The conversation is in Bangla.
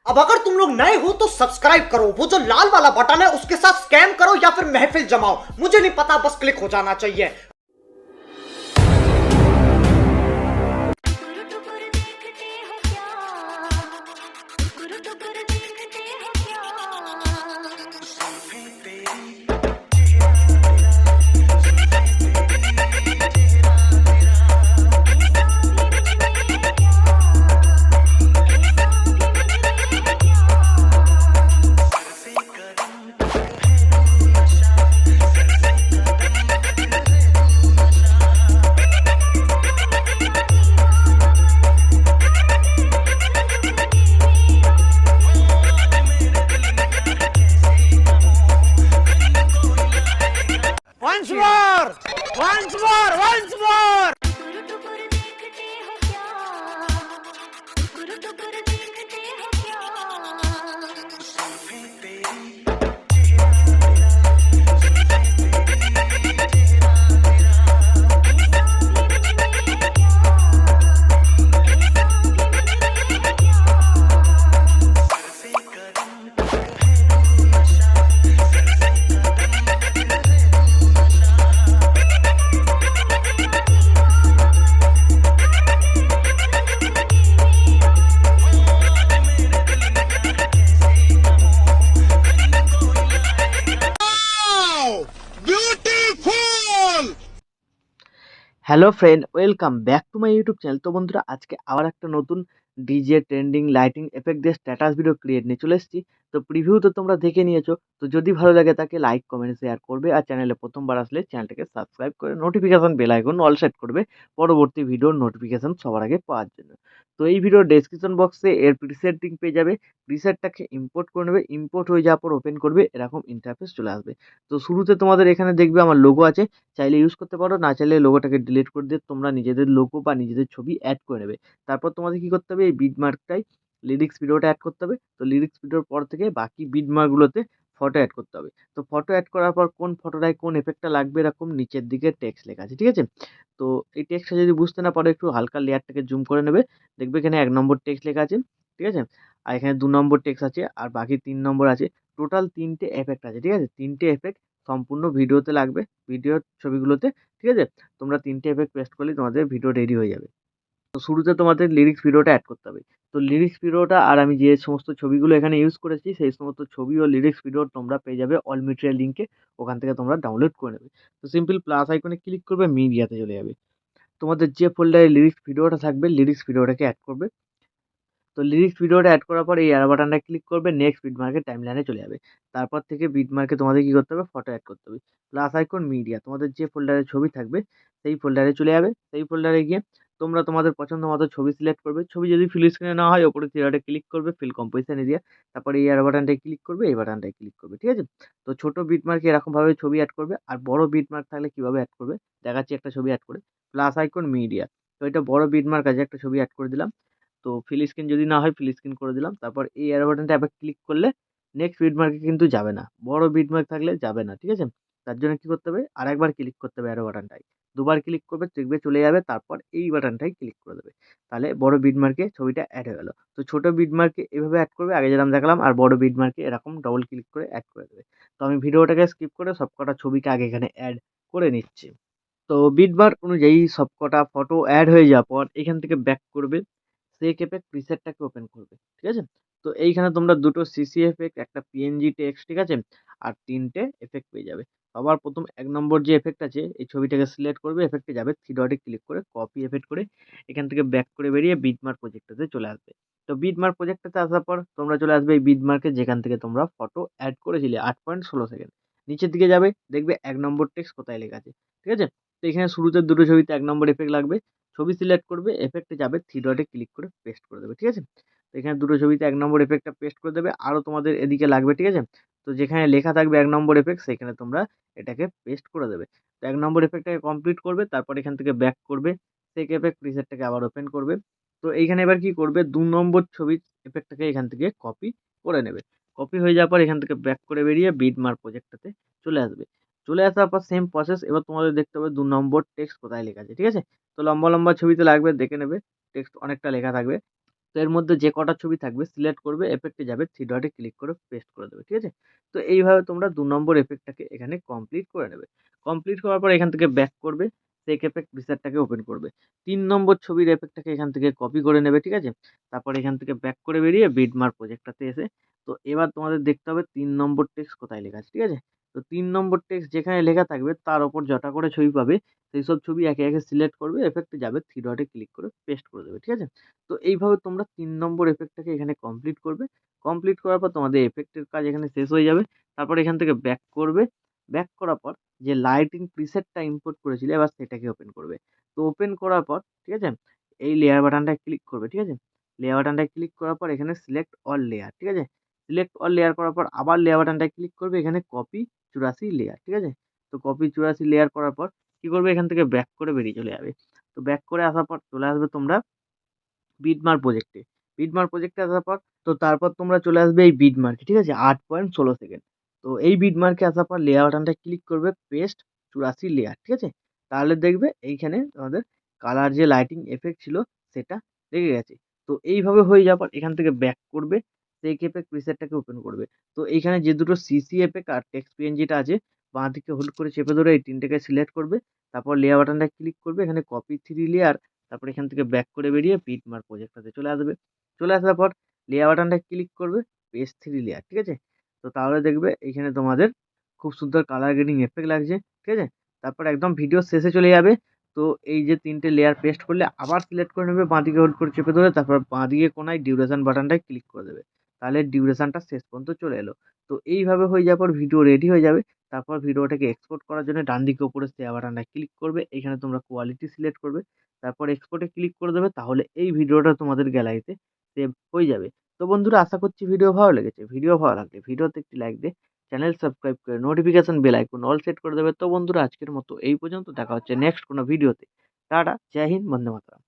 अब अगर तुम लोग नए हो तो सब्सक्राइब करो, वो जो लाल वाला बटन है उसके साथ स्कैम करो या फिर महफिल जमाओ, मुझे नहीं पता, बस क्लिक हो जाना चाहिए। Once more! Once more! Once more! Hello friend, welcome back to my YouTube channel. তো বন্ধুরা, আজকে আবার একটা নতুন ডিজে ট্রেন্ডিং লাইটিং এফেক্ট দিয়ে স্ট্যাটাস ভিডিও ক্রিয়েট নিয়ে চলে এসেছি। তো প্রিভিউ তো তোমরা দেখে নিয়েছো। তো যদি ভালো লাগে তাকে লাইক কমেন্ট শেয়ার করবে, আর চ্যানেলে প্রথমবার আসলে চ্যানেলটাকে সাবস্ক্রাইব করে notification bell icon all set করবে পরবর্তী ভিডিওর নোটিফিকেশন সবার আগে পাওয়ার জন্য। তো এই ভিডিওর ডেসক্রিপশন বক্সে এর প্রিসেট লিঙ্ক পেয়ে যাবে। প্রিসেটটাকে ইম্পোর্ট করে নেবে, ইম্পোর্ট হয়ে যাওয়ার পর ওপেন করবে, এরকম ইন্টারফেস চলে আসবে। তো শুরুতে তোমাদের এখানে দেখবে আমার লোগো আছে, চাইলে ইউজ করতে পারো, না চাইলে লোগোটাকে ডিলিট করে দিয়ে তোমরা নিজেদের লোগো বা নিজেদের ছবি অ্যাড করে নেবে। তারপর তোমাদের কি করতে হবে, এই বিটমার্কটাই লিরিক্স ভিডিওটা অ্যাড করতে হবে। তো লিরিক্স ভিডিওর পর থেকে বাকি বিটমার্কগুলোতে ফটো অ্যাড করতে হবে। তো ফটো অ্যাড করার পর কোন ফটোটায় কোন এফেক্টটা লাগবে এরকম নিচের দিকে টেক্সট লেখা আছে, ঠিক আছে? তো এই টেক্সটটা যদি বুঝতে না পারো একটু হালকা লেয়ারটাকে জুম করে নেবে, দেখবে এখানে ১ নম্বর টেক্সট লেখা আছে, ঠিক আছে? আর এখানে ২ নম্বর টেক্সট আছে, আর বাকি ৩ নম্বর আছে। টোটাল ৩ টে এফেক্ট আছে, ঠিক আছে? ৩ টে এফেক্ট সম্পূর্ণ ভিডিওতে লাগবে, ভিডিওর ছবিগুলোতে, ঠিক আছে? তোমরা ৩ টে এফেক্ট পেস্ট করলেই তোমাদের ভিডিও রেডি হয়ে যাবে। তো শুরুতে তোমাদের লিরিক্স ভিডিওটা অ্যাড করতে হবে। তো লিরিক্স ভিডিওটা আর আমি যে সমস্ত ছবিগুলো এখানে ইউজ করেছি সেই সমস্ত ছবি ও লিরিক্স ভিডিও তোমরা পেয়ে যাবে অল মিডিয়া লিঙ্কে, ওখান থেকে তোমরা ডাউনলোড করে নেবে। তো সিম্পল প্লাস আইকনে ক্লিক করবে, মিডিয়াতে চলে যাবে। তোমাদের যে ফোল্ডারে লিরিক্স ভিডিওটা থাকবে লিরিক্স ভিডিওটাকে অ্যাড করবে। তো লিরিক্স ভিডিওটা অ্যাড করার পর এই অ্যারো বাটনটা ক্লিক করবে, নেক্সট বিটমার্কের টাইমলাইনে চলে যাবে। তারপর থেকে বিটমার্কে তোমাদের কি করতে হবে, ফটো অ্যাড করতে হবে। প্লাস আইকন মিডিয়া, তোমাদের যে ফোল্ডারে ছবি থাকবে সেই ফোল্ডারে চলে যাবে। সেই ফোল্ডারে গিয়ে তোমরা তোমাদের পছন্দ মতো ছবি সিলেক্ট করবে। ছবি যদি ফিল স্ক্রিনে না হয় ওপরে থ্রি ক্লিক করবে, ফিল কম্পোজিশন এরিয়া, তারপরে এই অ্যারো বাটনটায় ক্লিক করবে, এই বাটনটায় ক্লিক করবে, ঠিক আছে? তো ছোট বিটমার্কে এরকমভাবে ছবি অ্যাড করবে। আর বড় বিটমার্ক থাকলে কিভাবে অ্যাড করবে দেখাচ্ছি একটা ছবি অ্যাড করে। প্লাস আইকন মিডিয়া, তো এটা বড় বিটমার্ক আছে, একটা ছবি অ্যাড করে দিলাম। তো ফিল স্ক্রিন যদি না হয় ফিল স্ক্রিন করে দিলাম। তারপর এই অ্যারো বাটনটা একবার ক্লিক করলে নেক্সট বিটমার্কে কিন্তু যাবে না, বড় বিটমার্ক থাকলে যাবে না, ঠিক আছে? তার জন্য কি করতে হবে, আরেকবার ক্লিক করতে হবে অ্যারো বাটনটায়, দুবার ক্লিক করবে দেখবে চলে যাবে। তারপর এই বাটনটায় ক্লিক করে দেবে, তাহলে বড় বিটমার্কে ছবিটা অ্যাড হয়ে গেল। তো ছোট বিটমার্কে এভাবে অ্যাড করবে আগে যেরকম দেখালাম, আর বড় বিটমার্কে এরকম ডবল ক্লিক করে অ্যাড করে দেবে। তো আমি ভিডিওটাকে স্কিপ করে সবকটা ছবিকে আগে এখানে অ্যাড করে নিচ্ছি। তো বিটমার্ক অনুযায়ী সবকটা ফটো অ্যাড হয়ে যাওয়ার পর এখান থেকে ব্যাক করবে, সেক এফেক্ট প্রিসেটটাকে ওপেন করবে, ঠিক আছে? তো এইখানে তোমরা দুটো সিসি এফেক্ট, একটা পিএনজি টেক্সট, ঠিক আছে? আর ৩ টে এফেক্ট পেয়ে যাবে। সবার প্রথম ১ নম্বর যে এফেক্ট আছে এই ছবিটাকে সিলেক্ট করবে, এফেক্টে যাবে, থ্রি ডটে ক্লিক করে কপি এফেক্ট করে এখান থেকে ব্যাক করে বেরিয়ে বিটমার্ক প্রজেক্টটাতে চলে আসবে। তো বিটমার্ক প্রজেক্টটাতে আসার পর তোমরা চলে আসবে এই বিটমার্কে যেখান থেকে তোমরা ফটো অ্যাড করেছিলে ৮.১৬ সেকেন্ড। নিচের দিকে যাবে, দেখবে ১ নম্বর টেক্সট কোথায় লেখা আছে, ঠিক আছে? তো এখানে শুরুতে দুটো ছবিতে ১ নম্বর এফেক্ট লাগবে। ছবি সিলেক্ট করবে, এফেক্টে যাবে, থ্রি ডটে ক্লিক করে পেস্ট করে দেবে, ঠিক আছে? তো এখানে দুটো ছবিতে ১ নম্বর এফেক্টটা পেস্ট করে দেবে। আরও তোমাদের এদিকে লাগবে, ঠিক আছে? তো যেখানে লেখা থাকবে ১ নম্বর এফেক্ট সেখানে তোমরা এটাকে পেস্ট করে দেবে। তো ১ নম্বর এফেক্টটাকে কমপ্লিট করবে, তারপর এখান থেকে ব্যাক করবে, সেক এফেক্ট প্রিসেটটাকে আবার ওপেন করবে। তো এইখানে এবার কি করবে, ২ নম্বর ছবির এফেক্টটাকে এখান থেকে কপি করে নেবে। কপি হয়ে যাওয়ার পর এখান থেকে ব্যাক করে বেরিয়ে বিটমার্ক প্রজেক্টটাতে চলে আসবে। চলে আসার পর সেম প্রসেস, এবার তোমাদের দেখতে হবে ২ নম্বর টেক্সট কোথায় লেখা আছে, ঠিক আছে? তো লম্বা, লম্বা ছবিতে লাগবে, দেখে নেবে। টেক্সট অনেকটা লেখা থাকবে। তো এর মধ্যে যে কটা ছবি থাকবে সিলেক্ট করবে, এফেক্টে যাবে, 3 ডটে ক্লিক করে পেস্ট করে দেবে, ঠিক আছে? তো এইভাবে তোমরা 2 নম্বর এফেক্টটাকে এখানে কমপ্লিট করে নেবে। কমপ্লিট করার পর এখান থেকে ব্যাক করবে, সেক এফেক্ট প্রিসেটটাকে ওপেন করবে। 3 নম্বর ছবির এফেক্টটাকে এখান থেকে কপি করে নেবে, ঠিক আছে? তারপর এখান থেকে ব্যাক করে বেরিয়ে বিটমার্ক প্রজেক্টটাতে এসে তো এবার তোমাদের দেখতে হবে 3 নম্বর টেক্সট কোথায় লেখা আছে, ঠিক আছে? তো 3 নম্বর টেক্সট যেখানে লেখা থাকবে তার উপর যটা করে ছবি পাবে সেইসব ছবি একে, একে সিলেক্ট করবে, এফেক্টে যাবে, 3 ডটে ক্লিক করে পেস্ট করে দেবে, ঠিক আছে? তো এইভাবে তোমরা 3 নম্বর এফেক্টটাকে এখানে কমপ্লিট করবে। কমপ্লিট করার পর তোমাদের এফেক্টের কাজ এখানে শেষ হয়ে যাবে। তারপর এখান থেকে ব্যাক করবে। ব্যাক করার পর যে লাইটিং প্রিসেটটা ইম্পোর্ট করেছিলে এবার সেটাকে ওপেন করবে। তো ওপেন করার পর, ঠিক আছে? এই লেয়ার বাটনটায় ক্লিক করবে, ঠিক আছে? লেয়ার বাটনটায় ক্লিক করার পর এখানে সিলেক্ট অল লেয়ার, ঠিক আছে? সিলেক্ট অল লেয়ার করার পর আবার লেয়ার বাটনটায় ক্লিক করবে, এখানে কপি 84 লেয়ার, ঠিক আছে? তো কপি 84 লেয়ার করার পর কি করবে, এখান থেকে ব্যাক করে বেরিয়ে চলে যাবে। তো ব্যাক করে আসার পর চলে আসবে তোমরা বিটমার্ক প্রজেক্টে। বিটমার্ক প্রজেক্টে আসার পর তো তারপর তোমরা চলে আসবে এই বিটমার্কে, ঠিক আছে? 8.16 সেকেন্ড। তো এই বিটমার্কে আসার পর লেয়ার বাটনটায় ক্লিক করবে, পেস্ট 84 লেয়ার, ঠিক আছে? তাহলে দেখবে এইখানে তোমাদের কালার যে লাইটিং এফেক্ট ছিল সেটা লেগে গেছে। তো এইভাবে হয়ে যাওয়ার পর এখান থেকে ব্যাক করবে, সেক এফেক্ট প্রিসেটটাকে ওপেন করবে। তো এইখানে যে দুটো সিসি এফেক্ট আর টেক্সট পিএনজিটা আছে বাঁ দিকে হোল্ড করে চেপে ধরে এই 3টেকে সিলেক্ট করবে। তারপর লেয়ার বাটনটায় ক্লিক করবে, এখানে কপি 3 লেয়ার, তারপর এখান থেকে ব্যাক করে বেরিয়ে বিটমার্ক প্রজেক্টটাতে চলে আসবে। চলে আসার পর লেয়ার বাটনটায় ক্লিক করবে, পেস্ট 3 লেয়ার, ঠিক আছে? তো তাহলে দেখবে এইখানে তোমাদের খুব সুন্দর কালার গ্রেডিং এফেক্ট লাগছে, ঠিক আছে? তারপর একদম ভিডিওর শেষে চলে যাবে। তো এই যে 3টে লেয়ার পেস্ট করলে আবার সিলেক্ট করে নেবে বাঁ দিকে হোল্ড করে চেপে ধরে, তারপর বাঁ দিকে কোণায় ডিউরেশন বাটনটায় ক্লিক করে দেবে। তাহলে ডিউরেশনটা শেষ পর্যন্ত চলে এলো। তো এইভাবে হয়ে যাওয়ার পর ভিডিও রেডি হয়ে যাবে। তারপর ভিডিওটাকে এক্সপোর্ট করার জন্য ডান দিকে উপরে শেয়ার বাটনটায় ক্লিক করবে। এখানে তোমরা কোয়ালিটি সিলেক্ট করবে। তারপর এক্সপোর্টে ক্লিক করে দেবে, তাহলে এই ভিডিওটা তোমাদের গ্যালারিতে সেভ হয়ে যাবে। তো বন্ধুরা আশা করছি ভিডিও ভালো লেগেছে। ভিডিও ভালো লাগলে ভিডিওতে একটি লাইক দিয়ে চ্যানেল সাবস্ক্রাইব করে notification bell icon all set করে দেবে। তো বন্ধুরা আজকের মতো এই পর্যন্ত, দেখা হচ্ছে নেক্সট কোনো ভিডিওতে। টাটা, জয় হিন্দ, বন্দে মাতরম।